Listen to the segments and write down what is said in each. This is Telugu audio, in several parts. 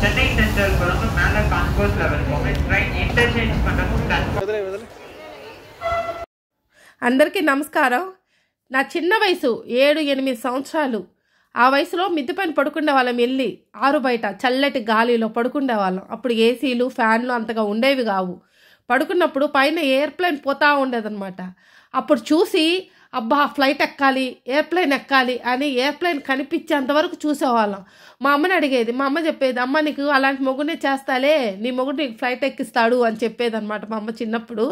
சென்னை சென்ட்ரல் கொழும்பு மேல கான்கோர்ஸ்ல இருக்கும் ட்ரெயின் ఇంటర్చేంజ్ பண்ணனும். అందరికీ నమస్కారం. నా చిన్న వయసు 7-8 సంవత్సరాలు. ఆ వయసులో మిద్దె పైన పడుకునే వాళ్ళం, వెళ్ళి ఆరు బయట చల్లటి గాలిలో పడుకునే వాళ్ళం. అప్పుడు ఏసీలు ఫ్యాన్లు అంతగా ఉండేవి కావు. పడుకున్నప్పుడు పైన ఎయిర్ప్లేన్ పోతా ఉండేదన్నమాట. అప్పుడు చూసి అబ్బా ఫ్లైట్ ఎక్కాలి, ఎయిర్ప్లేన్ ఎక్కాలి అని ఎయిర్ప్లేన్ కనిపించేంతవరకు చూసేవాళ్ళం. మా అమ్మని అడిగేది, మా అమ్మ చెప్పేది, అమ్మ నీకు అలాంటి మొగుడినే చేస్తాలే, నీ మొగుడు నీకు ఫ్లైట్ ఎక్కిస్తాడు అని చెప్పేది అనమాట మా అమ్మ చిన్నప్పుడు.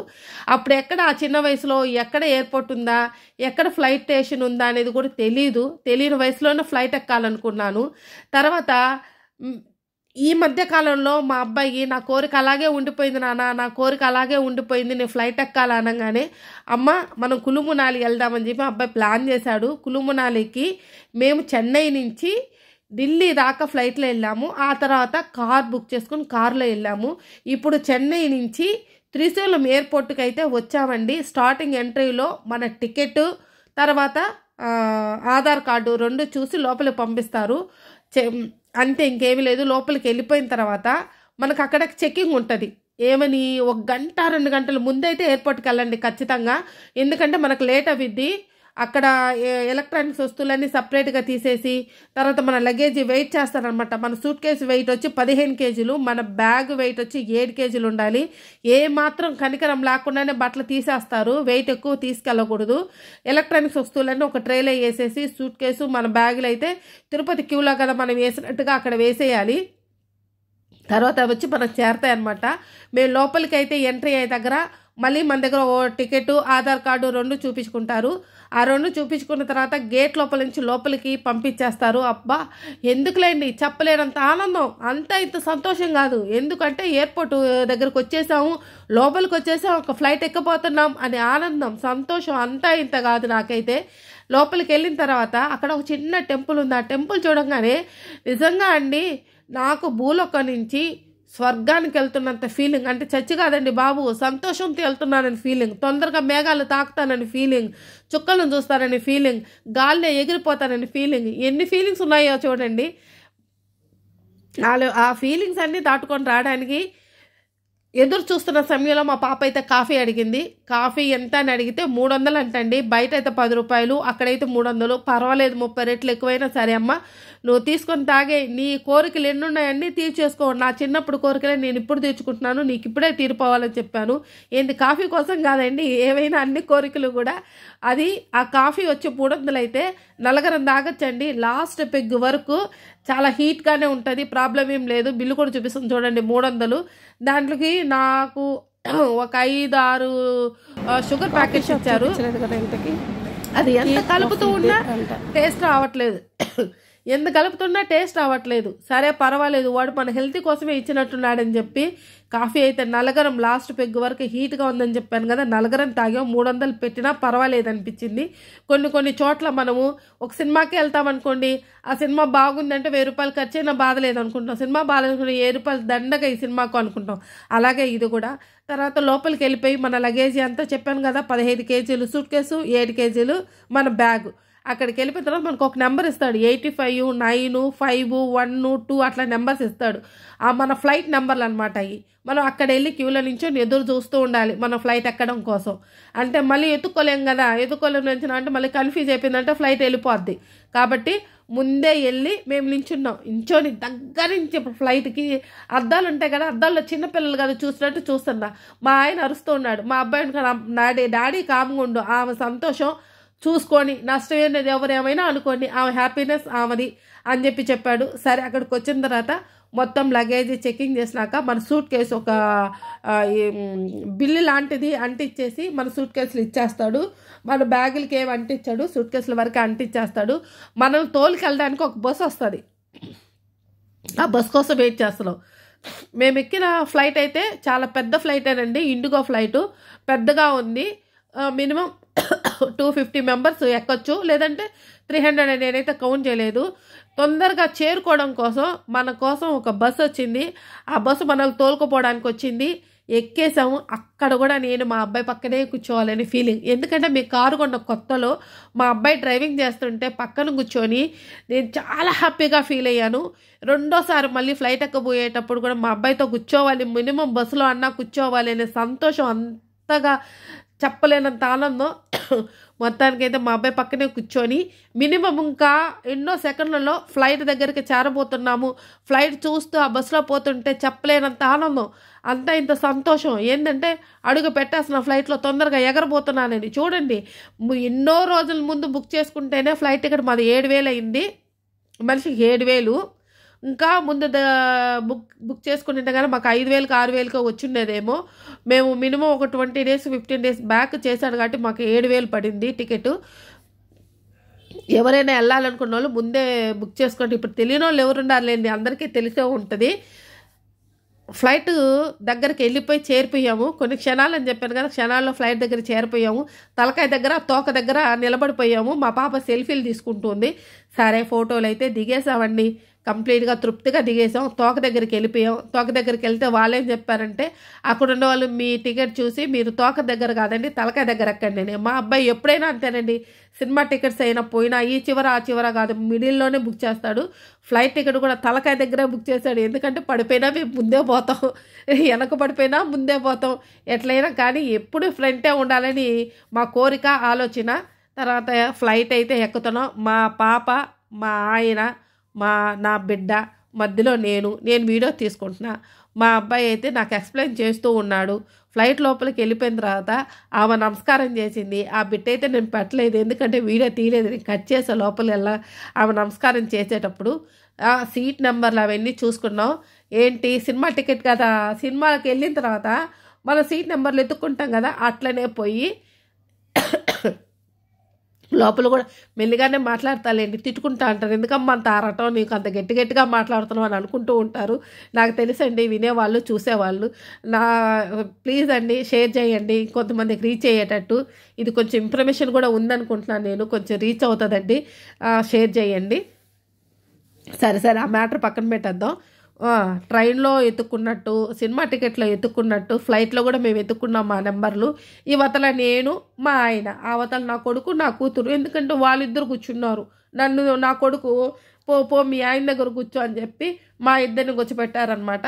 అప్పుడు ఎక్కడ ఆ చిన్న వయసులో ఎక్కడ ఎయిర్పోర్ట్ ఉందా, ఎక్కడ ఫ్లైట్ స్టేషన్ ఉందా అనేది కూడా తెలియని వయసులోనే ఫ్లైట్ ఎక్కాలనుకున్నాను. తర్వాత ఈ మధ్య కాలంలో మా అబ్బాయి నా కోరిక అలాగే ఉండిపోయింది నాన్న, నా కోరిక అలాగే ఉండిపోయింది, నేను ఫ్లైట్ ఎక్కాలి అనగానే అమ్మ మనం కులు మనాలి వెళ్దామని చెప్పి అబ్బాయి ప్లాన్ చేశాడు. కులు మనాలికి మేము చెన్నై నుంచి ఢిల్లీ దాకా ఫ్లైట్లో వెళ్ళాము. ఆ తర్వాత కార్ బుక్ చేసుకుని కారులో వెళ్ళాము. ఇప్పుడు చెన్నై నుంచి త్రిశూలం ఎయిర్పోర్ట్కి అయితే వచ్చామండి. స్టార్టింగ్ ఎంట్రీలో మన టికెట్, తర్వాత ఆధార్ కార్డు 2 చూసి లోపలికి పంపిస్తారు. అంతే, ఇంకేమీ లేదు. లోపలికి వెళ్ళిపోయిన తర్వాత మనకు అక్కడ చెకింగ్ ఉంటుంది. ఏమని 1 గంట 2 గంటల ముందైతే ఎయిర్పోర్ట్కి వెళ్ళండి ఖచ్చితంగా. ఎందుకంటే మనకు లేట్ అవ్విద్ది. అక్కడ ఎలక్ట్రానిక్స్ వస్తువులన్నీ సపరేట్గా తీసేసి తర్వాత మన లగేజ్ వెయిట్ చేస్తారనమాట. మన సూట్ కేసు వెయిట్ వచ్చి 15 కేజీలు, మన బ్యాగ్ వెయిట్ వచ్చి 7 కేజీలు ఉండాలి. ఏ మాత్రం కనికరం లేకుండానే బట్టలు తీసేస్తారు, వెయిట్ ఎక్కువ తీసుకెళ్ళకూడదు. ఎలక్ట్రానిక్స్ వస్తువులన్నీ ఒక ట్రేలో వేసేసి సూట్ కేసు మన బ్యాగులు అయితే తిరుపతి క్యూలో కదా మనం వేసినట్టుగా అక్కడ వేసేయాలి. తర్వాత వచ్చి మనకు చేరతాయి అనమాట. మేము లోపలికి అయితే ఎంట్రీ అయ్యే దగ్గర మళ్ళీ మన దగ్గర ఓ టికెట్, ఆధార్ కార్డు 2 చూపించుకుంటారు. ఆ 2 చూపించుకున్న తర్వాత గేట్ లోపల నుంచి లోపలికి పంపించేస్తారు. అబ్బా ఎందుకులేండి, చెప్పలేనంత ఆనందం, అంతా ఇంత సంతోషం కాదు. ఎందుకంటే ఎయిర్పోర్ట్ దగ్గరకు వచ్చేసాము, లోపలికి వచ్చేసాము, ఒక ఫ్లైట్ ఎక్కిపోతున్నాం అనే ఆనందం, సంతోషం అంతా ఇంత కాదు నాకైతే. లోపలికి వెళ్ళిన తర్వాత అక్కడ ఒక చిన్న టెంపుల్ ఉంది. ఆ టెంపుల్ చూడంగానే నిజంగా అండి నాకు భూలోకం నుంచి స్వర్గానికి వెళ్తున్నంత ఫీలింగ్, అంటే చచ్చి కాదండి బాబు, సంతోషంతో వెళ్తున్నానని ఫీలింగ్, తొందరగా మేఘాలు తాకుతానని ఫీలింగ్, చుక్కలను చూస్తానని ఫీలింగ్, గాలిలో ఎగిరిపోతానని ఫీలింగ్, ఎన్ని ఫీలింగ్స్ ఉన్నాయో చూడండి. ఆ ఫీలింగ్స్ అన్నీ దాటుకొని రావడానికి ఎదురు చూస్తున్న సమయంలో మా పాప అయితే కాఫీ అడిగింది. కాఫీ ఎంత అని అడిగితే 300 అంటండి. బయట అయితే 10 రూపాయలు, అక్కడైతే 300. పర్వాలేదు, 30 రెట్లు ఎక్కువైనా సరే అమ్మ నువ్వు తీసుకొని తాగే, నీ కోరికలు ఎన్నున్నాయన్నీ తీర్చేసుకో. నా చిన్నప్పుడు కోరికలే నేను ఇప్పుడు తీర్చుకుంటున్నాను, నీకు ఇప్పుడే తీరిపోవాలని చెప్పాను. ఏంది కాఫీ కోసం కాదండి, ఏవైనా అన్ని కోరికలు కూడా. అది ఆ కాఫీ వచ్చి 300 అయితే నలగరం తాగొచ్చండి. లాస్ట్ పెగ్ వరకు చాలా హీట్గానే ఉంటుంది, ప్రాబ్లం ఏం లేదు. బిల్లు కూడా చూపిస్తుంది చూడండి, 300. దాంట్లోకి నాకు ఒక 5-6 షుగర్ ప్యాకెట్స్ ఇచ్చారు. అది ఎంత కలుపుతూ ఉన్నా టేస్ట్ రావట్లేదు, ఎంత కలుపుతున్నా టేస్ట్ రావట్లేదు. సరే పర్వాలేదు, వాడు మన హెల్త్ కోసమే ఇచ్చినట్టున్నాడని చెప్పి కాఫీ అయితే నలగరం లాస్ట్ పెగ్ వరకు హీట్గా ఉందని చెప్పాను కదా, నలగరం తాగాం. 300 పెట్టినా పర్వాలేదు అనిపించింది. కొన్ని చోట్ల మనము ఒక సినిమాకి వెళ్తామనుకోండి, ఆ సినిమా బాగుందంటే 1000 రూపాయలు ఖర్చు అయినా బాధ లేదనుకుంటాం, సినిమా బాగాలేదనుకుంటే 7 రూపాయలు దండగా ఈ సినిమాకు అనుకుంటాం. అలాగే ఇది కూడా. తర్వాత లోపలికి వెళ్ళిపోయి మన లగేజ్ అంతా చెప్పాను కదా, 15 కేజీలు సూట్ కేసు, 7 కేజీలు మన బ్యాగు. అక్కడికి వెళ్ళిపోయిన తర్వాత మనకు ఒక నెంబర్ ఇస్తాడు, 85, 9, 5, 1, 2 అట్లా నెంబర్స్ ఇస్తాడు. మన ఫ్లైట్ నెంబర్లు అనమాట అవి. మనం అక్కడ వెళ్ళి క్యూలో నుంచి ఎదురు చూస్తూ ఉండాలి మన ఫ్లైట్ ఎక్కడం కోసం. అంటే మళ్ళీ ఎత్తుకోలేం కదా, ఎత్తుకోలేం నుంచి అంటే మళ్ళీ కన్ఫ్యూజ్ అయిపోయిందంటే ఫ్లైట్ వెళ్ళిపోద్ది. కాబట్టి ముందే వెళ్ళి మేము నించొని దగ్గర నుంచి ఫ్లైట్కి అద్దాలు ఉంటాయి కదా, అద్దాల్లో చిన్నపిల్లలు కదా చూసినట్టు చూస్తున్నా. మా ఆయన అరుస్తూ ఉన్నాడు, మా అబ్బాయిని డాడీ కామ్గా ఉండు, ఆమె సంతోషం చూసుకొని నష్టం అనేది ఎవరేమైనా అనుకోండి, ఆమె హ్యాపీనెస్ ఆమెది అని చెప్పాడు. సరే అక్కడికి వచ్చిన తర్వాత మొత్తం లగేజ్ చెకింగ్ చేసినాక మన సూట్ కేసు ఒక బిల్లు లాంటిది అంటించేసి మన సూట్ కేసులు ఇచ్చేస్తాడు. మన బ్యాగులకి ఏమి అంటించాడు, సూట్ కేసుల వరకు అంటించేస్తాడు. మనం తోలుకెళ్ళడానికి ఒక బస్సు వస్తుంది, ఆ బస్ కోసం వెయిట్ చేస్తున్నాం. మేము ఎక్కిన ఫ్లైట్ అయితే చాలా పెద్ద ఫ్లైటేనండి, ఇండిగో ఫ్లైటు పెద్దగా ఉంది. మినిమం 250 మెంబర్స్ ఎక్కొచ్చు, లేదంటే 300 నేనైతే కౌంట్ చేయలేదు. తొందరగా చేరుకోవడం కోసం మన కోసం ఒక బస్సు వచ్చింది. ఆ బస్సు మనల్ని తోలుకుపోవడానికి వచ్చింది. ఎక్కేసాము. అక్కడ కూడా నేను మా అబ్బాయి పక్కనే కూర్చోవాలని ఫీలింగ్. ఎందుకంటే మేము కారు కొన్న కొత్తలో మా అబ్బాయి డ్రైవింగ్ చేస్తుంటే పక్కన కూర్చొని నేను చాలా హ్యాపీగా ఫీల్ అయ్యాను. రెండోసారి మళ్ళీ ఫ్లైట్ ఎక్కబోయేటప్పుడు కూడా మా అబ్బాయితో కూర్చోవాలి, మినిమం బస్సులో అన్నా కూర్చోవాలి అనే సంతోషం అంతగా చెప్పలేనంత ఆనందం. మొత్తానికైతే మా అబ్బాయి పక్కనే కూర్చొని మినిమం ఇంకా ఎన్నో సెకండ్లలో ఫ్లైట్ దగ్గరికి చేరబోతున్నాము. ఫ్లైట్ చూస్తూ ఆ బస్సులో పోతుంటే చెప్పలేనంత ఆనందం, అంతా ఇంత సంతోషం. ఏంటంటే అడుగు పెట్టేసిన ఫ్లైట్లో తొందరగా ఎగరబోతున్నానని. చూడండి, ఎన్నో రోజుల ముందు బుక్ చేసుకుంటేనే ఫ్లైట్ టికెట్ మాది 7,000 అయింది, మనిషికి 7,000. ఇంకా ముందు బుక్ చేసుకుంటే కానీ మాకు 5,000కి 6,000కి వచ్చిండేదేమో. మేము మినిమం ఒక 20 days 15 days బ్యాక్ చేశాడు కాబట్టి మాకు 7,000 పడింది టికెట్. ఎవరైనా వెళ్ళాలనుకున్న వాళ్ళు ముందే బుక్ చేసుకోండి. ఇప్పుడు తెలియని వాళ్ళు ఎవరు ఉండాలండి, అందరికీ తెలిసే ఉంటుంది. ఫ్లైట్ దగ్గరికి వెళ్ళిపోయి చేరిపోయాము. కొన్ని క్షణాలు అని చెప్పాను కదా, క్షణాల్లో ఫ్లైట్ దగ్గర చేరిపోయాము. తలకాయ దగ్గర తోక దగ్గర నిలబడిపోయాము. మా పాప సెల్ఫీలు తీసుకుంటుంది. సరే ఫోటోలు అయితే దిగేసామండి, కంప్లీట్గా తృప్తిగా దిగేసాం. తోక దగ్గరికి వెళ్ళిపోయాం. తోక దగ్గరికి వెళ్తే వాళ్ళేం చెప్పారంటే అక్కడ ఉన్న వాళ్ళు మీ టికెట్ చూసి మీరు తోక దగ్గర కాదండి తలకాయ దగ్గర ఎక్కండి. మా అబ్బాయి ఎప్పుడైనా అంతేనండి, సినిమా టికెట్స్ అయినా పోయినా ఈ చివర ఆ చివర కాదు, మిడిల్లోనే బుక్ చేస్తాడు. ఫ్లైట్ టికెట్ కూడా తలకాయ దగ్గర బుక్ చేస్తాడు. ఎందుకంటే పడిపోయినా మేము ముందే పోతాం, వెనక పడిపోయినా ముందే పోతాం. ఎట్లయినా కానీ ఎప్పుడు ఫ్రంటే ఉండాలని మా కోరిక, ఆలోచన. తర్వాత ఫ్లైట్ అయితే ఎక్కుతున్నాం. మా పాప, మా ఆయన, నా బిడ్డ మధ్యలో నేను వీడియో తీసుకుంటున్నా. మా అబ్బాయి అయితే నాకు ఎక్స్ప్లెయిన్ చేస్తూ ఉన్నాడు. ఫ్లైట్ లోపలికి వెళ్ళిపోయిన తర్వాత ఆమె నమస్కారం చేసింది. ఆ బిడ్డ అయితే నేను పెట్టలేదు, ఎందుకంటే వీడియో తీయలేదు, నేను కట్ చేసే లోపల ఆమె నమస్కారం చేసేటప్పుడు సీట్ నెంబర్లు అవన్నీ చూసుకున్నాం. ఏంటి సినిమా టికెట్ కదా, సినిమాకి వెళ్ళిన తర్వాత మనం సీట్ నెంబర్లు ఎత్తుక్కుంటాం కదా, అట్లనే పోయి లోపల కూడా మెల్లిగానే మాట్లాడతాలేండి, తిట్టుకుంటా అంటారు. ఎందుకమ్మా అంత ఆరటం, నీకు అంత గట్టిగా మాట్లాడుతున్నావు అని అనుకుంటూ ఉంటారు. నాకు తెలుసండి, వినేవాళ్ళు చూసేవాళ్ళు. ప్లీజ్ అండి షేర్ చేయండి, కొంతమందికి రీచ్ అయ్యేటట్టు. ఇది కొంచెం ఇన్ఫర్మేషన్ కూడా ఉందనుకుంటున్నాను నేను, కొంచెం రీచ్ అవుతుందండి. షేర్ చేయండి. సరే ఆ మ్యాటర్ పక్కన పెట్టేద్దాం. ట్రైన్లో ఎత్తుక్కున్నట్టు, సినిమా టికెట్లో ఎత్తుక్కున్నట్టు ఫ్లైట్లో కూడా మేము ఎత్తుక్కున్నాం మా నెంబర్లు. ఇవతల నేను, మా ఆయన, అవతల నా కొడుకు, నా కూతురు. ఎందుకంటే వాళ్ళిద్దరు కూర్చున్నారు. నా కొడుకు పో మీ ఆయన దగ్గర కూర్చో అని చెప్పి మా ఇద్దరిని కూర్చోపెట్టారనమాట.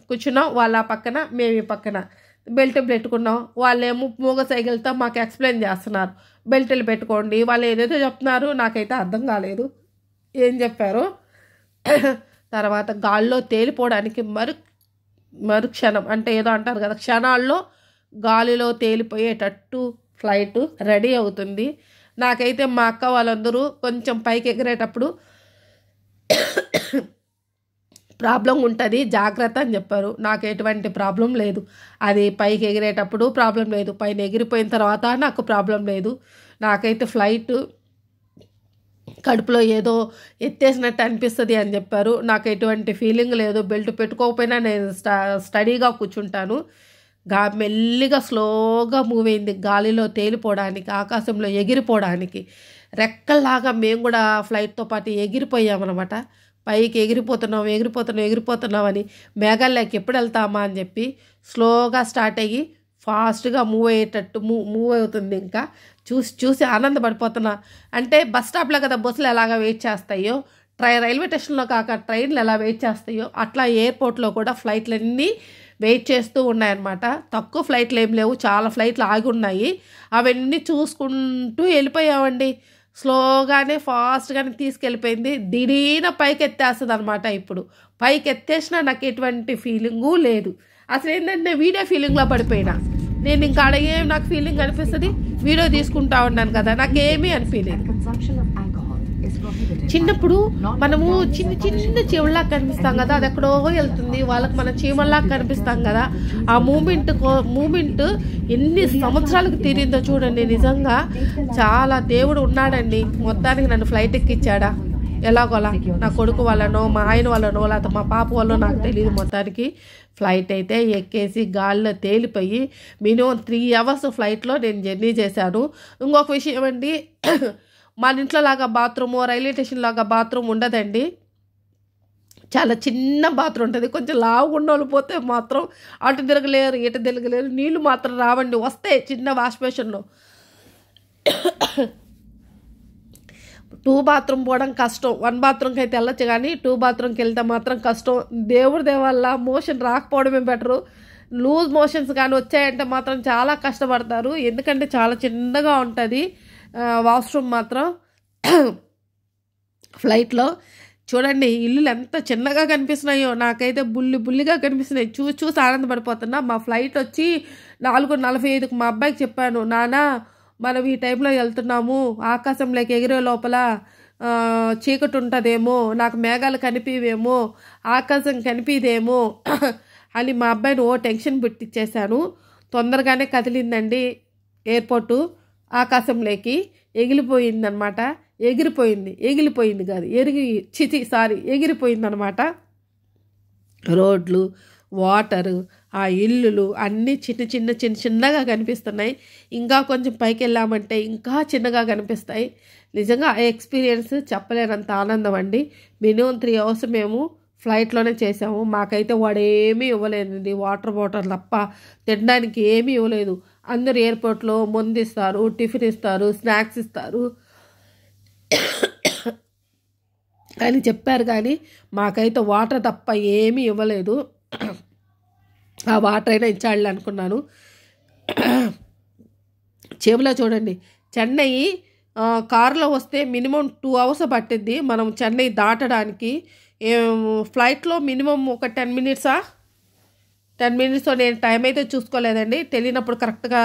కూర్చున్నాం, వాళ్ళ పక్కన మేము ఈ పక్కన. బెల్ట్ పెట్టుకున్నాం. వాళ్ళేమో మూగ సైకిల్తో మాకు ఎక్స్ప్లెయిన్ చేస్తున్నారు, బెల్ట్లు పెట్టుకోండి. వాళ్ళు ఏదైతే చెప్తున్నారు నాకైతే అర్థం కాలేదు ఏం చెప్పారు. తర్వాత గాల్లో తేలిపోవడానికి మరుక్షణం అంటే ఏదో అంటారు కదా, క్షణాల్లో గాలిలో తేలిపోయేటట్టు ఫ్లైట్ రెడీ అవుతుంది. నాకైతే మా అక్క వాళ్ళందరూ కొంచెం పైకి ఎగిరేటప్పుడు ప్రాబ్లం ఉంటుంది, జాగ్రత్త అని చెప్పారు. నాకు ఎటువంటి ప్రాబ్లం లేదు. అది పైకి ఎగిరేటప్పుడు ప్రాబ్లం లేదు, పైన ఎగిరిపోయిన తర్వాత నాకు ప్రాబ్లం లేదు. నాకైతే ఫ్లైట్ కడుపులో ఏదో ఎత్తేసినట్టు అనిపిస్తుంది అని చెప్పారు. నాకు ఎటువంటి ఫీలింగ్ లేదు. బెల్ట్ పెట్టుకోకపోయినా నేను స్టడీగా కూర్చుంటాను. మెల్లిగా స్లోగా మూవ్ అయింది, గాలిలో తేలిపోవడానికి, ఆకాశంలో ఎగిరిపోవడానికి. రెక్కల్లాగా మేము కూడా ఫ్లైట్తో పాటు ఎగిరిపోయామన్నమాట. పైకి ఎగిరిపోతున్నాం అని మేఘాల్లోకి ఎప్పుడు వెళ్తామా అని చెప్పి స్లోగా స్టార్ట్ అయ్యి ఫాస్ట్గా మూవ్ అవుతుంది. ఇంకా చూసి ఆనందపడిపోతున్నా. అంటే బస్ స్టాప్లో కదా బస్సులు ఎలాగ వెయిట్ చేస్తాయో, రైల్వే స్టేషన్లో కాక ట్రైన్లు ఎలా వెయిట్ చేస్తాయో, అట్లా ఎయిర్పోర్ట్లో కూడా ఫ్లైట్లన్నీ వెయిట్ చేస్తూ ఉన్నాయన్నమాట. తక్కువ ఫ్లైట్లు ఏం లేవు, చాలా ఫ్లైట్లు ఆగి ఉన్నాయి. అవన్నీ చూసుకుంటూ వెళ్ళిపోయామండి. స్లోగానే ఫాస్ట్గానే తీసుకెళ్ళిపోయింది. దిడీన పైకి ఎత్తేస్తుంది అనమాట. ఇప్పుడు పైకి ఎత్తేసినా నాకు ఎటువంటి ఫీలింగు లేదు. అసలు ఏంటంటే వీడియో ఫీలింగ్లో పడిపోయినా. నేను ఇంకా అడిగే నాకు ఫీలింగ్ అనిపిస్తుంది, వీడియో తీసుకుంటా ఉన్నాను కదా, నాకేమీ అనిపించలేదు. చిన్నప్పుడు మనము చిన్న చీమల్లా కనిపిస్తాం కదా, అది ఎక్కడో వెళ్తుంది, వాళ్ళకి మనం చీమల్లా కనిపిస్తాం కదా. ఆ మూమెంట్ ఎన్ని సంవత్సరాలకు తీరిందో చూడండి. నిజంగా చాలా దేవుడు ఉన్నాడండి. మొత్తానికి నన్ను ఫ్లైట్ ఎక్కిచ్చాడా ఎలాగోలా, నా కొడుకు వాళ్ళనో మా ఆయన వాళ్ళనో లేకపోతే మా పాప వాళ్ళో నాకు తెలియదు. మొత్తానికి ఫ్లైట్ అయితే ఎక్కేసి గాల్లో తేలిపోయి మినిమం 3 hours ఫ్లైట్లో నేను జర్నీ చేశాను. ఇంకొక విషయం అండి, మన ఇంట్లో లాగా బాత్రూము, రైల్వే స్టేషన్ లాగా బాత్రూమ్ ఉండదండి. చాలా చిన్న బాత్రూమ్ ఉంటుంది. కొంచెం లావుగా ఉన్నోళ్ళు పోతే మాత్రం అటు తిరగలేరు ఇటు తిరగలేరు. నీళ్ళు మాత్రం రావండి, వస్తాయి చిన్న వాష్ బేషన్లో. 2 బాత్రూమ్ పోవడం కష్టం. 1 బాత్రూమ్కి అయితే వెళ్ళొచ్చు, కానీ 2 బాత్రూమ్కి వెళ్తే మాత్రం కష్టం. దేవుడి దేవల్ల మోషన్ రాకపోవడమే బెటరు. లూజ్ మోషన్స్ కానీ వచ్చాయంటే మాత్రం చాలా కష్టపడతారు, ఎందుకంటే చాలా చిన్నగా ఉంటుంది వాష్రూమ్ మాత్రం. ఫ్లైట్లో చూడండి ఇల్లులు ఎంత చిన్నగా కనిపిస్తున్నాయో, నాకైతే బుల్లిగా కనిపిస్తున్నాయి. చూసి ఆనందపడిపోతున్నా. మా ఫ్లైట్ వచ్చి 4:45కి మా అబ్బాయికి చెప్పాను, నాన్న మనం ఈ టైంలో వెళ్తున్నాము, ఆకాశంలోకి ఎగిరే లోపల చీకటి ఉంటుందేమో, నాకు మేఘాలు కనిపివేమో, ఆకాశం కనిపిదేమో అని మా అబ్బాయిని టెన్షన్ పెట్టించేశాను. తొందరగానే కదిలిందండి ఎయిర్పోర్టు. ఆకాశంలోకి ఎగిలిపోయిందనమాట. ఎగిలిపోయింది కాదు, ఎగిరిపోయిందనమాట. రోడ్లు, వాటరు, ఆ ఇల్లులు అన్నీ చిన్నగా కనిపిస్తున్నాయి. ఇంకా కొంచెం పైకి వెళ్ళామంటే ఇంకా చిన్నగా కనిపిస్తాయి. నిజంగా ఆ ఎక్స్పీరియన్స్ చెప్పలేనంత ఆనందం అండి. మినిమం 3 hours మేము ఫ్లైట్లోనే చేసాము. మాకైతే వాడు ఏమీ ఇవ్వలేదండి, వాటర్ బాటిల్ తప్ప తినడానికి ఏమీ ఇవ్వలేదు. అందరు ఎయిర్పోర్ట్లో మందు ఇస్తారు, టిఫిన్ ఇస్తారు, స్నాక్స్ ఇస్తారు అని చెప్పారు, కానీ మాకైతే వాటర్ తప్ప ఏమీ ఇవ్వలేదు. ఆ వాటర్ అయినా ఇచ్చాడు అనుకున్నాను. చేపలో చూడండి, చెన్నై కారులో వస్తే మినిమం 2 hours పట్టిద్ది మనం చెన్నై దాటడానికి. ఫ్లైట్లో మినిమం ఒక 10 minutes 10 minutes. నేను టైం అయితే చూసుకోలేదండి, తెలియనప్పుడు కరెక్ట్గా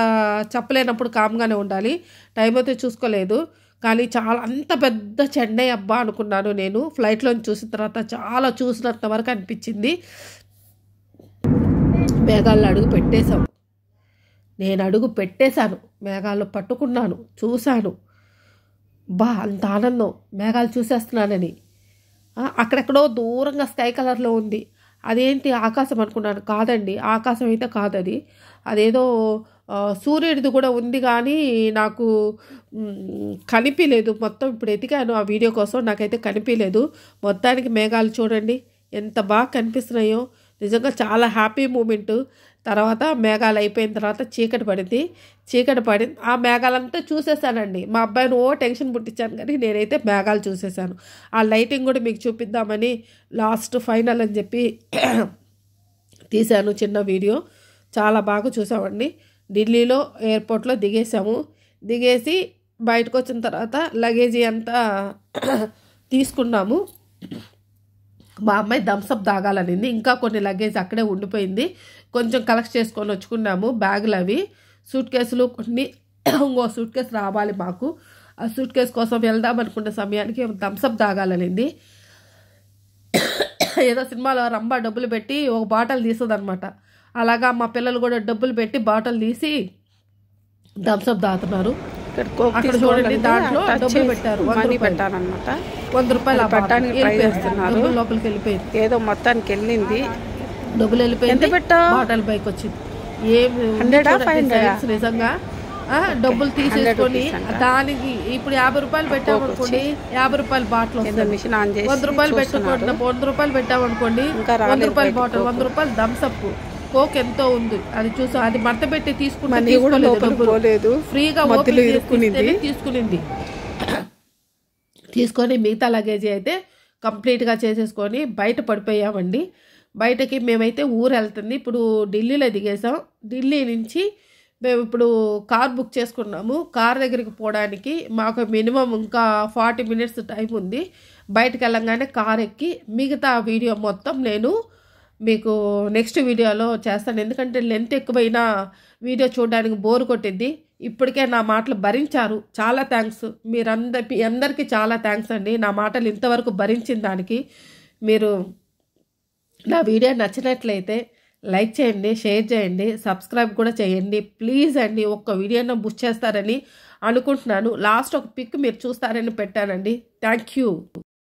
చెప్పలేనప్పుడు కామ్గానే ఉండాలి. టైం అయితే చూసుకోలేదు, కానీ చాలా అంత పెద్ద చెన్నై అబ్బా అనుకున్నాను నేను. ఫ్లైట్లో చూసిన తర్వాత చాలా చూసినంత వరకు అనిపించింది. మేఘాల్లో అడుగు పెట్టేశాను, మేఘాల్లో పట్టుకున్నాను, చూశాను. అంత ఆనందం, మేఘాలు చూసేస్తున్నానని. అక్కడెక్కడో దూరంగా స్కై కలర్లో ఉంది, అదేంటి ఆకాశం అనుకున్నాను. కాదండి, ఆకాశం అయితే కాదు, అదేదో సూర్యుడిది కూడా ఉంది, కానీ నాకు కనిపించలేదు. మొత్తం ఇప్పుడు ఎతికాను ఆ వీడియో కోసం, నాకైతే కనిపించలేదు. మొత్తానికి మేఘాలు చూడండి ఎంత బాగా కనిపిస్తున్నాయో, నిజంగా చాలా హ్యాపీ మూమెంటు. తర్వాత మేఘాలు అయిపోయిన తర్వాత చీకటి పడింది. ఆ మేఘాలంతా చూసేసానండి. మా అబ్బాయిని టెన్షన్ పుట్టించాను, కానీ నేనైతే మేఘాలు చూసేసాను. ఆ లైటింగ్ కూడా మీకు చూపిద్దామని లాస్ట్ ఫైనల్ అని చెప్పి తీశాను చిన్న వీడియో. చాలా బాగా చూసామండి. ఢిల్లీలో ఎయిర్పోర్ట్లో దిగేసి బయటకు వచ్చిన తర్వాత లగేజీ అంతా తీసుకున్నాము. మా అమ్మాయి థమ్స్అప్ తాగాలనింది, ఇంకా కొన్ని లగేజ్ అక్కడే ఉండిపోయింది, కొంచెం కలెక్ట్ చేసుకొని వచ్చుకున్నాము. బ్యాగులు అవి, సూట్ కేసులు కొన్ని, ఇంకో సూట్ కేసు రావాలి మాకు. ఆ సూట్ కేసు కోసం వెళ్దాం అనుకున్న సమయానికి థమ్స్అప్ తాగాలనింది. ఏదో సినిమాలో రంభ డబ్బులు పెట్టి ఒక బాటిల్ తీస్తుందనమాట, అలాగా మా పిల్లలు కూడా డబ్బులు పెట్టి బాటిల్ తీసి థమ్స్అప్ తాగుతున్నారు. అక్కడ చూడండి దాంట్లో డబ్బులు పెట్టారు, 100 రూపాయలు పెట్టడానికి ట్రై చేస్తున్నారు. లోపలికి వెళ్ళిపోయింది, ఏదో మొత్తానికి వెళ్ళింది, డబ్బులు వెళ్ళిపోయింది, బాటిల్ బైక్ వచ్చింది. నిజంగా డబ్బులు తీసేసుకొని దానికి ఇప్పుడు 50 రూపాయలు పెట్టామనుకోండి, 50 రూపాయల బాటిల్ వస్తుంది. 100 రూపాయలు పెట్టుకోండి, 100 రూపాయలు పెట్టామనుకోండి 100 రూపాయల బాటిల్, 100 రూపాయలు థమ్స్అప్, కోక్ ఎంతో ఉంది. అది చూసి అది మడత పెట్టి తీసుకుంటే ఫ్రీగా తీసుకొని మిగతా లగేజీ అయితే కంప్లీట్గా చేసేసుకొని బయట పడిపోయామండి. బయటకి మేమైతే ఊరు వెళ్తుంది. ఇప్పుడు ఢిల్లీలో దిగేసాం. ఢిల్లీ నుంచి మేము ఇప్పుడు కార్ బుక్ చేసుకున్నాము. కార్ దగ్గరికి పోవడానికి మాకు మినిమం ఇంకా 40 minutes టైం ఉంది. బయటకు వెళ్ళంగానే కార్ ఎక్కి మిగతా వీడియో మొత్తం నేను మీకు నెక్స్ట్ వీడియోలో చేస్తాను. ఎందుకంటే లెంత్ ఎక్కువైనా వీడియో చూడడానికి బోర్ కొట్టిద్ది. ఇప్పటికే నా మాటలు భరించారు, చాలా థ్యాంక్స్. అందరికీ చాలా థ్యాంక్స్ అండి, నా మాటలు ఇంతవరకు భరించిన దానికి. మీరు నా వీడియో నచ్చినట్లయితే లైక్ చేయండి, షేర్ చేయండి, సబ్స్క్రైబ్ కూడా చేయండి ప్లీజ్ అండి. ఒక్క వీడియోను బుక్ చేస్తారని అనుకుంటున్నాను. లాస్ట్ ఒక పిక్ మీరు చూస్తారని పెట్టానండి. Thank you.